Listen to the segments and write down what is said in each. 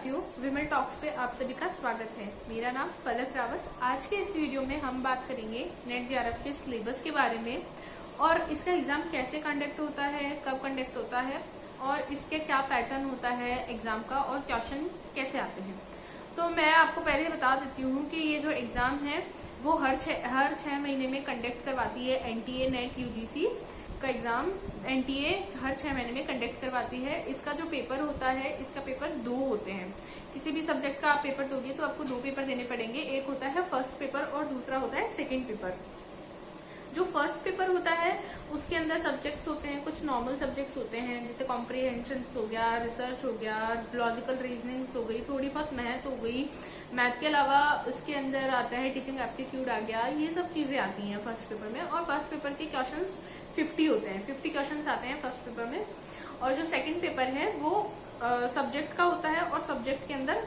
साथियों, विमल टॉक्स पे आप सभी का स्वागत है। मेरा नाम पलक रावत। आज के इस वीडियो में हम बात करेंगे नेट जेआरएफ के सिलेबस के बारे में और इसका एग्जाम कैसे कंडक्ट होता है, कब कंडक्ट होता है और इसके क्या पैटर्न होता है एग्जाम का और क्वेश्चन कैसे आते हैं। तो मैं आपको पहले बता देती हूँ कि ये जो एग्जाम है वो हर 6 महीने में कंडक्ट करवाती है एनटीए नेट यूजीसी का एग्जाम। एनटीए हर 6 महीने में कंडक्ट करवाती है। इसका जो पेपर होता है, इसका पेपर 2 होते हैं। किसी भी सब्जेक्ट का आप पेपर दोगे तो आपको 2 पेपर देने पड़ेंगे। एक होता है फर्स्ट पेपर और दूसरा होता है सेकंड पेपर। जो फर्स्ट पेपर होता है उसके अंदर सब्जेक्ट्स होते हैं, कुछ नॉर्मल सब्जेक्ट्स होते हैं जैसे कॉम्प्रिहेंशन हो गया, रिसर्च हो गया, लॉजिकल रीजनिंग हो गई, थोड़ी बहुत मैथ हो गई। मैथ के अलावा उसके अंदर आता है टीचिंग एप्टीट्यूड आ गया। ये सब चीजें आती हैं फर्स्ट पेपर में। और फर्स्ट पेपर के क्वेश्चंस 50 होते हैं, 50 क्वेश्चंस आते हैं फर्स्ट पेपर में। और जो सेकंड पेपर है वो सब्जेक्ट का होता है और सब्जेक्ट के अंदर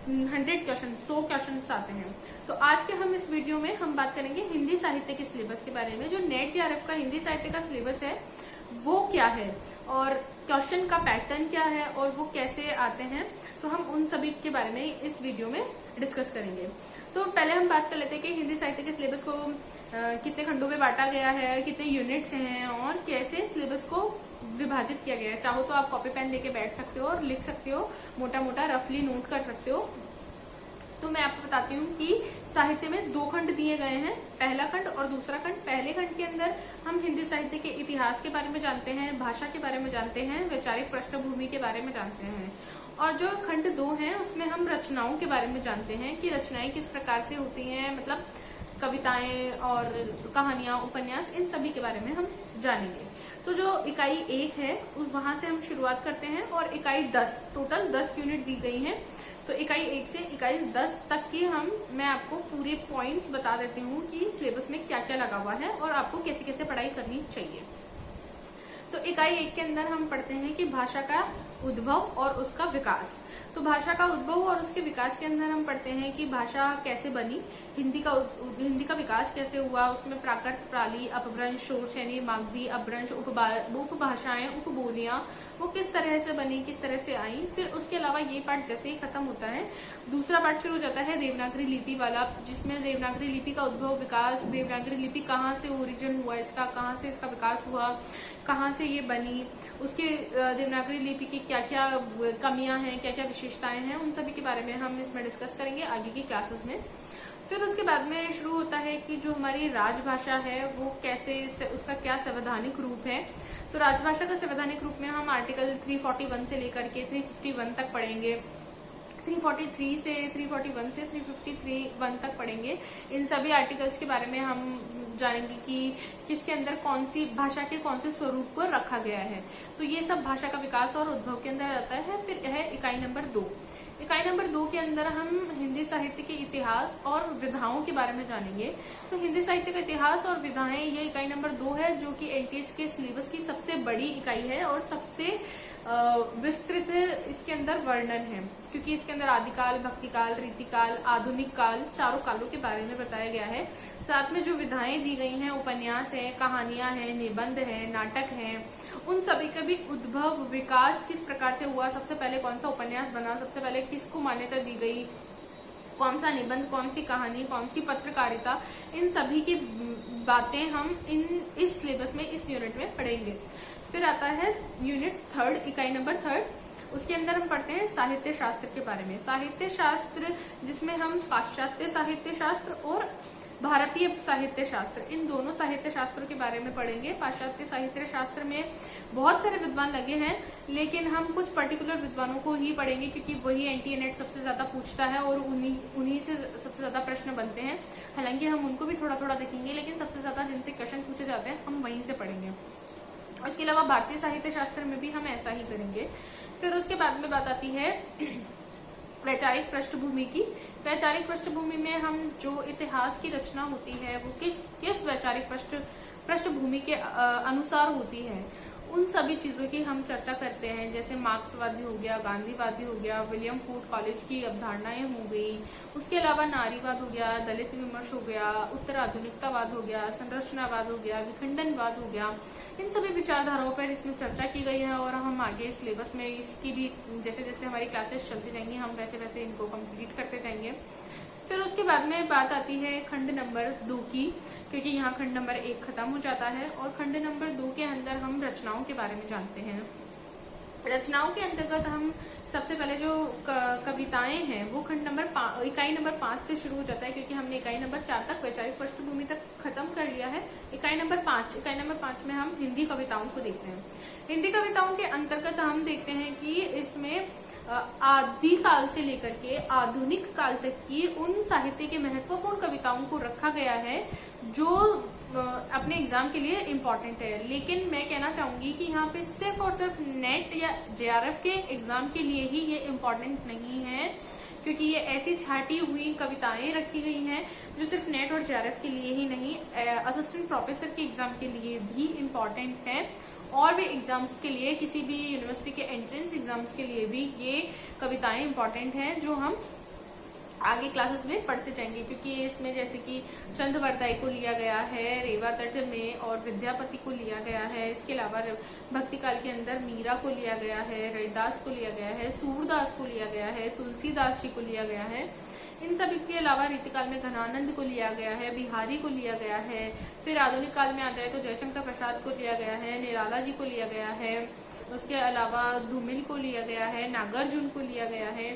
100 क्वेश्चंस आते हैं। तो आज के हम इस वीडियो में हम बात करेंगे हिंदी साहित्य के सिलेबस के बारे में। जो नेट जेआरएफ का हिंदी साहित्य का सिलेबस है वो क्या है और क्वेश्चन का पैटर्न क्या है और वो कैसे आते हैं, तो हम उन सभी के बारे में इस वीडियो में डिस्कस करेंगे। तो पहले हम बात कर लेते हैं कि हिंदी साहित्य के सिलेबस को कितने खंडों में बांटा गया है, कितने यूनिट्स हैं और कैसे सिलेबस को विभाजित किया गया है। चाहो तो आप कॉपी पेन लेके बैठ सकते हो और लिख सकते हो, मोटा मोटा रफली नोट कर सकते हो। तो मैं आपको बताती हूँ कि साहित्य में 2 खंड दिए गए हैं, पहला खंड और दूसरा खंड। पहले खंड के अंदर हम हिंदी साहित्य के इतिहास के बारे में जानते हैं, भाषा के बारे में जानते हैं, वैचारिक पृष्ठभूमि के बारे में जानते हैं। और जो खंड 2 है उसमें हम रचनाओं के बारे में जानते हैं कि रचनाएं किस प्रकार से होती हैं, मतलब कविताएं और कहानियां, उपन्यास, इन सभी के बारे में हम जानेंगे। तो जो इकाई 1 है वहां से हम शुरुआत करते हैं और इकाई 10, टोटल 10 यूनिट दी गई हैं। तो इकाई 1 से इकाई 10 तक की मैं आपको पूरे पॉइंट्स बता देती हूँ कि सिलेबस में क्या क्या लगा हुआ है और आपको कैसे कैसे पढ़ाई करनी चाहिए। तो इकाई 1 के अंदर हम पढ़ते हैं कि भाषा का उद्भव और उसका विकास। तो भाषा का उद्भव और उसके विकास के अंदर हम पढ़ते हैं कि भाषा कैसे बनी, हिंदी का विकास कैसे हुआ, उसमें प्राकृत, प्राली, अपभ्रंश, शोरशैनी, मागधी, अपभ्रंश, उपभाषाएं, उपबोलियां वो किस तरह से बनी, किस तरह से आई। फिर उसके अलावा ये पार्ट जैसे ही खत्म होता है दूसरा पार्ट शुरू हो जाता है देवनागरी लिपि वाला, जिसमें देवनागरी लिपि का उद्भव, विकास, देवनागरी लिपि कहाँ से ओरिजिन हुआ इसका, कहाँ से इसका विकास हुआ, कहाँ से ये बनी, उसके देवनागरी लिपि की क्या क्या कमियां हैं, क्या क्या विशेषताएं हैं, उन सभी के बारे में हम इसमें डिस्कस करेंगे आगे की क्लासेस में। फिर उसके बाद में शुरू होता है कि जो हमारी राजभाषा है वो कैसे, उसका क्या संवैधानिक रूप है। तो राजभाषा का संवैधानिक रूप में हम आर्टिकल 341 से लेकर के 351 तक पढ़ेंगे, 343 से 341 से 353 तक पढ़ेंगे। इन सभी आर्टिकल्स के बारे में हम जानेंगे कि किसके अंदर कौन सी भाषा के कौन से स्वरूप को रखा गया है। तो ये सब भाषा का विकास और उद्भव के अंदर आता है। फिर है इकाई नंबर 2। इकाई नंबर 2 के अंदर हम हिंदी साहित्य के इतिहास और विधाओं के बारे में जानेंगे। तो हिंदी साहित्य का इतिहास और विधाएं, ये इकाई नंबर 2 है जो कि एनटीएस के सिलेबस की सबसे बड़ी इकाई है और सबसे विस्तृत इसके अंदर वर्णन है, क्योंकि इसके अंदर आदिकाल, भक्तिकाल, रीतिकाल, आधुनिक काल, चारों कालों के बारे में बताया गया है। साथ में जो विधाएं दी गई हैं, उपन्यास है, कहानियां हैं, निबंध है, नाटक हैं, उन सभी का भी उद्भव, विकास किस प्रकार से हुआ, सबसे पहले कौन सा उपन्यास बना, सबसे पहले किसको मान्यता दी गई, कौन सा निबंध, कौन सी कहानी, कौन सी पत्रकारिता, इन सभी की बातें हम इस सिलेबस में, इस यूनिट में पढ़ेंगे। फिर आता है यूनिट 3, इकाई नंबर 3। उसके अंदर हम पढ़ते हैं साहित्य शास्त्र के बारे में। साहित्य शास्त्र जिसमें हम पाश्चात्य साहित्य शास्त्र और भारतीय साहित्य शास्त्र, इन दोनों साहित्य शास्त्रों के बारे में पढ़ेंगे। पाश्चात्य साहित्य शास्त्र में बहुत सारे विद्वान लगे हैं, लेकिन हम कुछ पर्टिकुलर विद्वानों को ही पढ़ेंगे क्योंकि वही एनटीए नेट सबसे ज्यादा पूछता है और उन्हीं से सबसे ज्यादा प्रश्न बनते हैं। हालांकि हम उनको भी थोड़ा थोड़ा देखेंगे, लेकिन सबसे ज्यादा जिनसे क्वेश्चन पूछे जाते हैं हम वहीं से पढ़ेंगे। उसके अलावा भारतीय साहित्य शास्त्र में भी हम ऐसा ही करेंगे। फिर उसके बाद में बात आती है वैचारिक पृष्ठभूमि की। वैचारिक पृष्ठभूमि में हम जो इतिहास की रचना होती है वो किस वैचारिक पृष्ठभूमि के अनुसार होती है, उन सभी चीजों की हम चर्चा करते हैं, जैसे मार्क्सवादी हो गया, गांधीवादी हो गया, विलियम फूड कॉलेज की अवधारणाएं हो गई, उसके अलावा नारीवाद हो गया, दलित विमर्श हो गया, उत्तर आधुनिकतावाद हो गया, संरचनावाद हो गया, विखंडनवाद हो गया। इन सभी विचारधाराओं पर इसमें चर्चा की गई है और हम आगे सिलेबस में इसकी भी जैसे जैसे हमारी क्लासेस चलती जाएंगी हम वैसे वैसे इनको कंप्लीट करते जाएंगे। फिर उसके बाद में बात आती है खंड नंबर 2 की, क्योंकि यहाँ खंड नंबर 1 खत्म हो जाता है और खंड नंबर 2 के अंदर हम रचनाओं के बारे में जानते हैं। रचनाओं के अंतर्गत हम सबसे पहले जो कविताएं हैं वो खंड नंबर इकाई नंबर 5 से शुरू हो जाता है, क्योंकि हमने इकाई नंबर 4 तक वैचारिक पृष्ठभूमि तक खत्म कर लिया है। इकाई नंबर 5 में हम हिंदी कविताओं को देखते हैं। हिंदी कविताओं के अंतर्गत हम देखते हैं कि इसमें आदि काल से लेकर के आधुनिक काल तक की उन साहित्य के महत्वपूर्ण कविताओं को रखा गया है जो अपने एग्जाम के लिए इम्पोर्टेंट है। लेकिन मैं कहना चाहूंगी कि यहाँ पे सिर्फ और सिर्फ नेट या जेआरएफ के एग्जाम के लिए ही ये इम्पोर्टेंट नहीं है, क्योंकि ये ऐसी छाटी हुई कविताएं रखी गई हैं जो सिर्फ नेट और जेआरएफ के लिए ही नहीं, असिस्टेंट प्रोफेसर के एग्जाम के लिए भी इम्पोर्टेंट है और भी एग्जाम्स के लिए, किसी भी यूनिवर्सिटी के एंट्रेंस एग्जाम्स के लिए भी ये कविताएं इम्पोर्टेंट हैं जो हम आगे क्लासेस में पढ़ते जाएंगे। क्योंकि इसमें जैसे कि चंद्रवरदाई को लिया गया है रेवा तट में और विद्यापति को लिया गया है, इसके अलावा भक्ति काल के अंदर मीरा को लिया गया है, रविदास को लिया गया है, सूरदास को लिया गया है, तुलसीदास जी को लिया गया है। इन सभी के अलावा रीतिकाल में घनानंद को लिया गया है, बिहारी को लिया गया है। फिर आधुनिक काल में आ जाए तो जयशंकर प्रसाद को लिया गया है, निराला जी को लिया गया है, उसके अलावा धूमिल को लिया गया है, नागार्जुन को लिया गया है।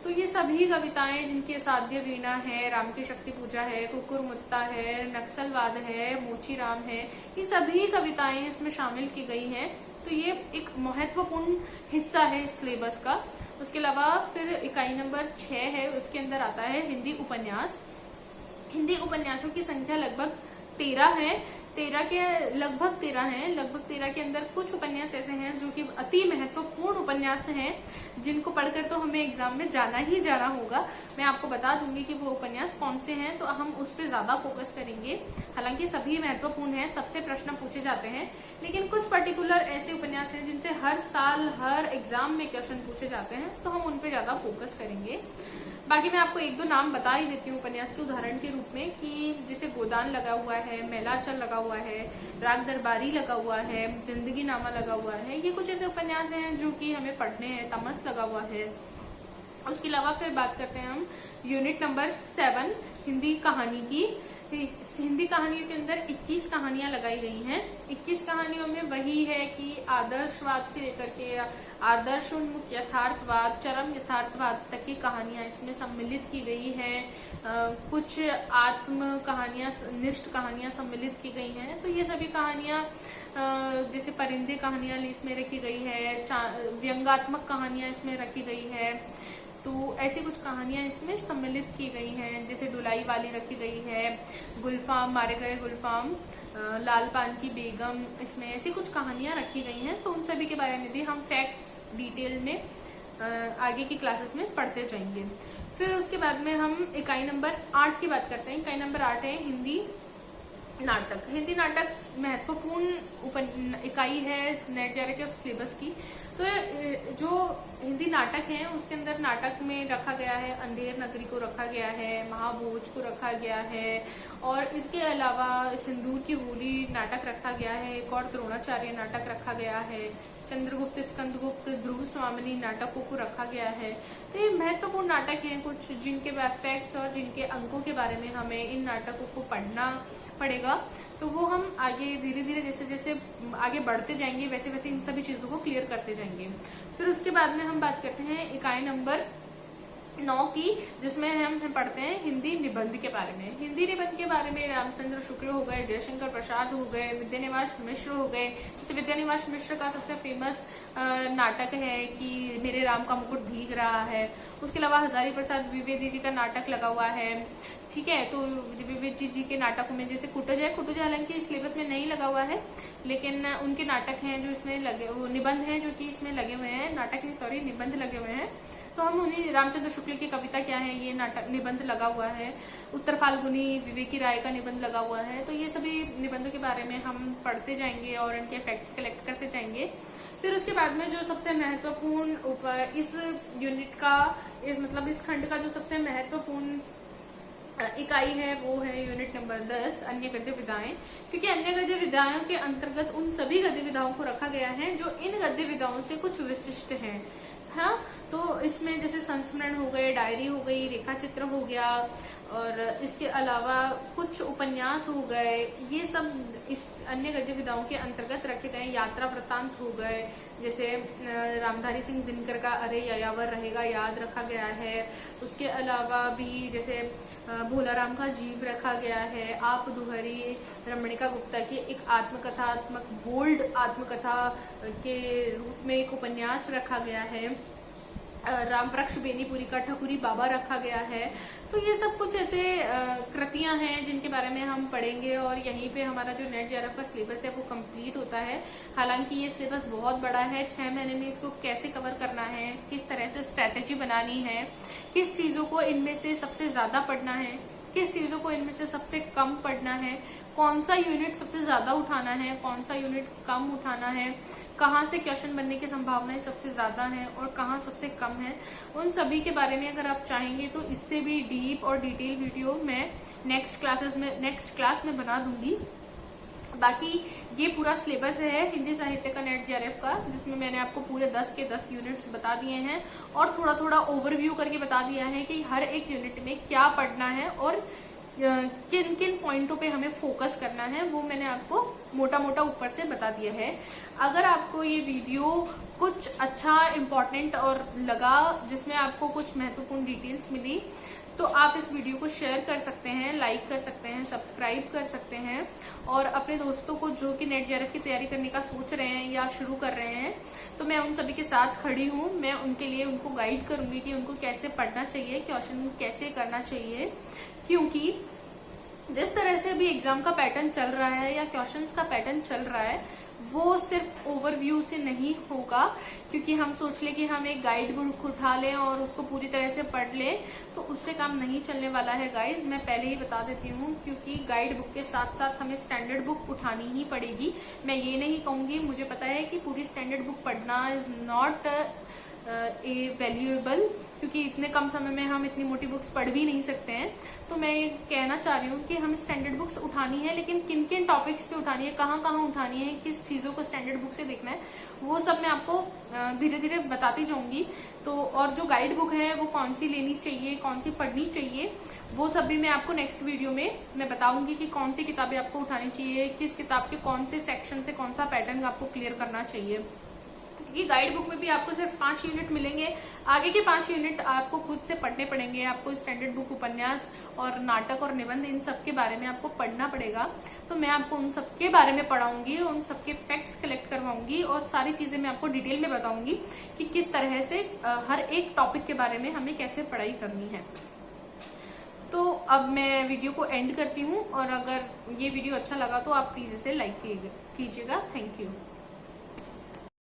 तो ये सभी कविताएं जिनकी साध्य वीणा है, राम की शक्ति पूजा है, कुकुर मुत्ता है, नक्सलवाद है, मोचीराम है, ये सभी कविताएं इसमें शामिल की गई हैं। तो ये एक महत्वपूर्ण हिस्सा है इस सिलेबस का। उसके अलावा फिर इकाई नंबर 6 है, उसके अंदर आता है हिंदी उपन्यास। हिंदी उपन्यासों की संख्या लगभग 13 है, 13 हैं। लगभग 13 के अंदर कुछ उपन्यास ऐसे हैं जो कि अति महत्वपूर्ण उपन्यास हैं, जिनको पढ़कर तो हमें एग्जाम में जाना ही जाना होगा। मैं आपको बता दूंगी कि वो उपन्यास कौन से हैं, तो हम उस पर ज्यादा फोकस करेंगे। हालांकि सभी महत्वपूर्ण हैं, सबसे प्रश्न पूछे जाते हैं, लेकिन कुछ पर्टिकुलर ऐसे उपन्यास हैं जिनसे हर साल हर एग्जाम में क्वेश्चन पूछे जाते हैं, तो हम उन पर ज्यादा फोकस करेंगे। बाकी मैं आपको 1-2 नाम बता ही देती हूँ उपन्यास के उदाहरण के रूप में, कि जैसे गोदान लगा हुआ है, मेलाचल लगा हुआ है, राग दरबारी लगा हुआ है, जिंदगी नामा लगा हुआ है। ये कुछ ऐसे उपन्यास हैं जो कि हमें पढ़ने हैं। तमस लगा हुआ है। उसके अलावा फिर बात करते हैं हम यूनिट नंबर 7 हिंदी कहानी की। हिंदी कहानियों के अंदर 21 कहानियां लगाई गई हैं। 21 कहानियों में वही है कि आदर्शवाद से लेकर के आदर्श उन्मुख यथार्थवाद, चरम यथार्थवाद तक की कहानियां इसमें सम्मिलित की गई हैं। कुछ आत्म कहानियां, निष्ठ कहानियां सम्मिलित की गई हैं। तो ये सभी कहानियां जैसे परिंदे कहानियां इसमें रखी गई है, व्यंगात्मक कहानियां इसमें रखी गई है। तो ऐसी कुछ कहानियां इसमें सम्मिलित की गई हैं, जैसे डुलाई वाली रखी गई है, गुलफाम, मारे गए गुलफाम, लाल पान की बेगम, इसमें ऐसी कुछ कहानियां रखी गई हैं। तो उन सभी के बारे में भी हम फैक्ट्स डिटेल में आगे की क्लासेस में पढ़ते जाएंगे। फिर उसके बाद में हम इकाई नंबर 8 की बात करते हैं। इकाई नंबर 8 है हिंदी नाटक। हिंदी नाटक महत्वपूर्ण इकाई है नेट जेआरएफ के सिलेबस की। तो जो हिंदी नाटक है उसके अंदर नाटक में रखा गया है अंधेर नगरी को रखा गया है, महाभोज को रखा गया है, और इसके अलावा सिंदूर की होली नाटक रखा गया है, एक और द्रोणाचार्य नाटक रखा गया है, चंद्रगुप्त, स्कंदगुप्त, ध्रुव स्वामिनी नाटकों को रखा गया है। तो ये महत्वपूर्ण नाटक हैं कुछ, जिनके फैक्ट्स और जिनके अंकों के बारे में हमें इन नाटकों को पढ़ना पड़ेगा। तो वो हम आगे धीरे धीरे जैसे जैसे आगे बढ़ते जाएंगे वैसे वैसे इन सभी चीजों को क्लियर करते जाएंगे। फिर उसके बाद में हम बात करते हैं इकाई नंबर 9 की, जिसमें हम पढ़ते हैं हिंदी निबंध के बारे में। हिंदी निबंध के बारे में रामचंद्र शुक्ल हो गए, जयशंकर प्रसाद हो गए, विद्यानिवास मिश्र हो गए। जैसे विद्यानिवास मिश्र का सबसे फेमस नाटक है कि मेरे राम का मुकुट भीग रहा है। उसके अलावा हजारी प्रसाद द्विवेदी जी का नाटक लगा हुआ है, ठीक है। तो द्विवेदी जी के नाटकों में जैसे कुटज है, कुटज हालांकि सिलेबस में नहीं लगा हुआ है, लेकिन उनके नाटक हैं जो इसमें लगे, वो निबंध हैं जो कि इसमें लगे हुए हैं, नाटक नहीं सॉरी निबंध लगे हुए हैं। तो हम उन्हीं रामचंद्र शुक्ल की कविता क्या है, ये नाटक निबंध लगा हुआ है, उत्तर फाल्गुनी विवेकी राय का निबंध लगा हुआ है। तो ये सभी निबंधों के बारे में हम पढ़ते जाएंगे और उनके फैक्ट्स कलेक्ट करते जाएंगे। फिर उसके बाद में जो सबसे महत्वपूर्ण इस यूनिट का मतलब इस खंड का जो सबसे महत्वपूर्ण इकाई है वो है यूनिट नंबर 10 अन्य गद्य विधाएं। क्योंकि अन्य गद्य विधाओं के अंतर्गत उन सभी गद्य विधाओं को रखा गया है जो इन गद्य विधाओं से कुछ विशिष्ट हैं। हाँ, तो इसमें जैसे संस्मरण हो गए, डायरी हो गई, रेखा चित्र हो गया, और इसके अलावा कुछ उपन्यास हो गए, ये सब इस अन्य गद्य विधाओं के अंतर्गत रखे गए। यात्रा वृत्तांत हो गए, जैसे रामधारी सिंह दिनकर का अरे यायावर रहेगा याद रखा गया है। उसके अलावा भी जैसे भोलाराम का जीव रखा गया है। आप दुहरी रमणिका गुप्ता की एक आत्मकथात्मक बोल्ड आत्मकथा के रूप में एक उपन्यास रखा गया है। रामवृक्ष बेनीपुरी का ठकुरी बाबा रखा गया है। तो ये सब कुछ ऐसे कृतियां हैं जिनके बारे में हम पढ़ेंगे और यहीं पे हमारा जो नेट जेआरएफ का सिलेबस है वो कंप्लीट होता है। हालांकि ये सिलेबस बहुत बड़ा है, 6 महीने में इसको कैसे कवर करना है, किस तरह से स्ट्रेटेजी बनानी है, किस चीजों को इनमें से सबसे ज्यादा पढ़ना है, किस चीजों को इनमें से सबसे कम पढ़ना है, कौन सा यूनिट सबसे ज्यादा उठाना है, कौन सा यूनिट कम उठाना है, कहाँ से क्वेश्चन बनने की संभावनाएं सबसे ज्यादा है और कहाँ सबसे कम है, उन सभी के बारे में अगर आप चाहेंगे तो इससे भी डीप और डिटेल वीडियो मैं नेक्स्ट क्लास में बना दूंगी। बाकी ये पूरा सिलेबस है हिंदी साहित्य का नेट जेआरएफ का, जिसमें मैंने आपको पूरे 10 के 10 यूनिट्स बता दिए हैं और थोड़ा थोड़ा ओवरव्यू करके बता दिया है कि हर एक यूनिट में क्या पढ़ना है और किन किन पॉइंटों पे हमें फोकस करना है, वो मैंने आपको मोटा मोटा ऊपर से बता दिया है। अगर आपको ये वीडियो कुछ अच्छा इम्पोर्टेंट और लगा, जिसमें आपको कुछ महत्वपूर्ण डिटेल्स मिली, तो आप इस वीडियो को शेयर कर सकते हैं, लाइक कर सकते हैं, सब्सक्राइब कर सकते हैं और अपने दोस्तों को जो कि नेट जेआरएफ की तैयारी करने का सोच रहे हैं या शुरू कर रहे हैं, तो मैं उन सभी के साथ खड़ी हूँ। मैं उनके लिए उनको गाइड करूंगी कि उनको कैसे पढ़ना चाहिए, क्वेश्चन कैसे करना चाहिए। क्योंकि जिस तरह से अभी एग्जाम का पैटर्न चल रहा है या क्वेश्चंस का पैटर्न चल रहा है, वो सिर्फ ओवरव्यू से नहीं होगा। क्योंकि हम सोच ले कि हम एक गाइड बुक उठा लें और उसको पूरी तरह से पढ़ लें, तो उससे काम नहीं चलने वाला है गाइज। मैं पहले ही बता देती हूँ, क्योंकि गाइड बुक के साथ साथ हमें स्टैंडर्ड बुक उठानी ही पड़ेगी। मैं ये नहीं कहूंगी, मुझे पता है कि पूरी स्टैंडर्ड बुक पढ़ना इज नॉट वैल्यूएबल, क्योंकि इतने कम समय में हम इतनी मोटी बुक्स पढ़ भी नहीं सकते हैं। तो मैं ये कहना चाह रही हूँ कि हमें स्टैंडर्ड बुक्स उठानी है, लेकिन किन किन टॉपिक्स पे उठानी है, कहाँ कहाँ उठानी है, किस चीजों को स्टैंडर्ड बुक से देखना है, वो सब मैं आपको धीरे धीरे बताती जाऊंगी। तो और जो गाइड बुक है वो कौन सी लेनी चाहिए, कौन सी पढ़नी चाहिए, वो सब भी मैं आपको नेक्स्ट वीडियो में मैं बताऊंगी कि कौन सी किताबें आपको उठानी चाहिए, किस किताब के कौन से सेक्शन से कौन सा पैटर्न आपको क्लियर करना चाहिए। ये गाइड बुक में भी आपको सिर्फ 5 यूनिट मिलेंगे, आगे के 5 यूनिट आपको खुद से पढ़ने पड़ेंगे। आपको स्टैंडर्ड बुक, उपन्यास और नाटक और निबंध, इन सब के बारे में आपको पढ़ना पड़ेगा। तो मैं आपको उन सब के बारे में पढ़ाऊंगी, उन सबके फैक्ट्स कलेक्ट करवाऊंगी और सारी चीजें मैं आपको डिटेल में बताऊंगी कि किस तरह से हर एक टॉपिक के बारे में हमें कैसे पढ़ाई करनी है। तो अब मैं वीडियो को एंड करती हूँ और अगर ये वीडियो अच्छा लगा तो आप प्लीज इसे लाइक कीजिएगा। Thank you.